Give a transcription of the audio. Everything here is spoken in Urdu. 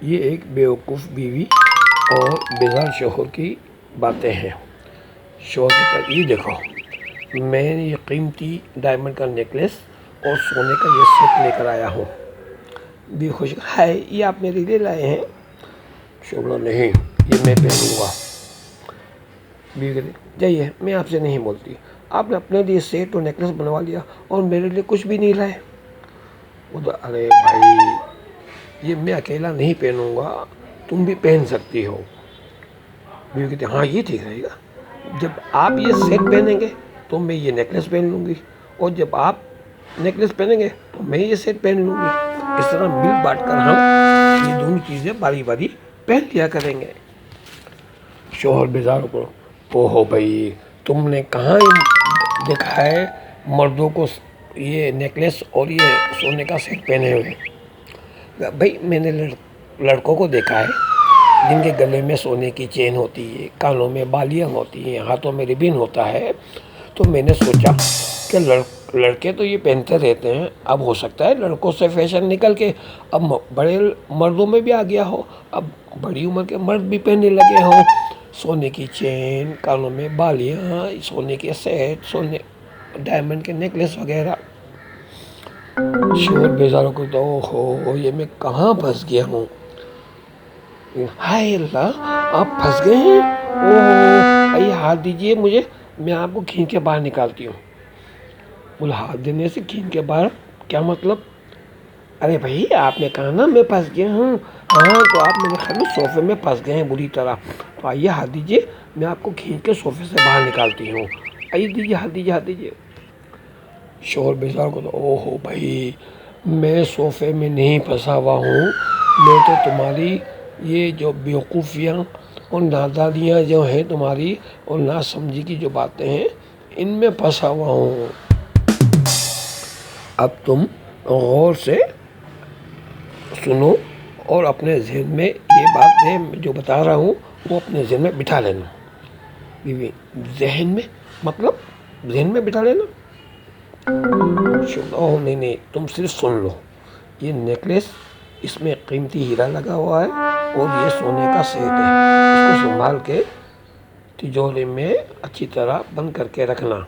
یہ ایک بیوقوف بیوی اور بیزار شوہر کی باتیں ہیں۔ شوہر کی طرف یہ دیکھو، میں نے یہ قیمتی ڈائمنڈ کا نیکلیس اور سونے کا یہ سیٹ لے کر آیا ہوں۔ بھی خوش ہے، یہ آپ میرے لیے لائے ہیں؟ شوہر نہیں، یہ میں پہنوں گا۔ بھی کہتی جائیے، میں آپ سے نہیں بولتی، آپ نے اپنے لیے سیٹ اور نیکلیس بنوا لیا اور میرے لیے کچھ بھی نہیں لائے۔ وہ تو ارے بھائی، یہ میں اکیلا نہیں پہنوں گا، تم بھی پہن سکتی ہو۔ بیوی کہتی ہاں یہ ٹھیک رہے گا، جب آپ یہ سیٹ پہنیں گے تو میں یہ نیکلیس پہن لوں گی، اور جب آپ نیکلیس پہنیں گے تو میں یہ سیٹ پہن لوں گی۔ اس طرح مل بانٹ کر ہم یہ دونوں چیزیں باری باری پہن لیا کریں گے۔ شوہر بیزار کو اوہو بھائی، تم نے کہاں دیکھا ہے مردوں کو یہ نیکلیس اور یہ سونے کا سیٹ پہنے ہوئے؟ بھائی میں نے لڑکوں کو دیکھا ہے جن کے گلے میں سونے کی چین ہوتی ہے، کانوں میں بالیاں ہوتی ہیں، ہاتھوں میں ریبن ہوتا ہے، تو میں نے سوچا کہ لڑکے تو یہ پہنتے رہتے ہیں، اب ہو سکتا ہے لڑکوں سے فیشن نکل کے اب بڑے مردوں میں بھی آ گیا ہو، اب بڑی عمر کے مرد بھی پہننے لگے ہوں سونے کی چین، کانوں میں بالیاں، سونے کے سیٹ، سونے ڈائمنڈ کے نیکلیس وغیرہ۔ شوہر بیزار کو تو اوہو یہ میں کہاں پھنس گیا ہوں، ہائے اللہ آپ پھنس گئے ہیں، اوہ آئیے ہاتھ دیجئے مجھے، میں آپ کو کھینچ کے باہر نکالتی ہوں۔ بولا ہاتھ دینے سے کھینچ کے باہر کیا مطلب؟ ارے بھائی آپ نے کہا نا میں پھنس گیا ہوں، ہاں تو آپ میرے خیال میں صوفے میں پھنس گئے ہیں بری طرح، تو آئیے ہاتھ دیجئے، میں آپ کو کھینچ کے صوفے سے باہر نکالتی ہوں، آئیے دیجئے ہاتھ دیجئے ہاتھ دیجئے۔ شوہر بیزار کو تو اوہو بھائی میں صوفے میں نہیں پھنسا ہوا ہوں، میں تو تمہاری یہ جو بیوقوفیاں اور نادانیاں جو ہیں تمہاری اور ناسمجھی کی جو باتیں ہیں ان میں پھنسا ہوا ہوں۔ اب تم غور سے سنو اور اپنے ذہن میں یہ باتیں جو بتا رہا ہوں وہ اپنے ذہن میں بٹھا لینا۔ بیوی ذہن میں مطلب ذہن میں بٹھا لینا؟ اوہ نہیں، تم صرف سن لو، یہ نیکلیس اس میں قیمتی ہیرا لگا ہوا ہے اور یہ سونے کا سیٹ ہے، اس کو سنبھال کے تجوری میں اچھی طرح بند کر کے رکھنا۔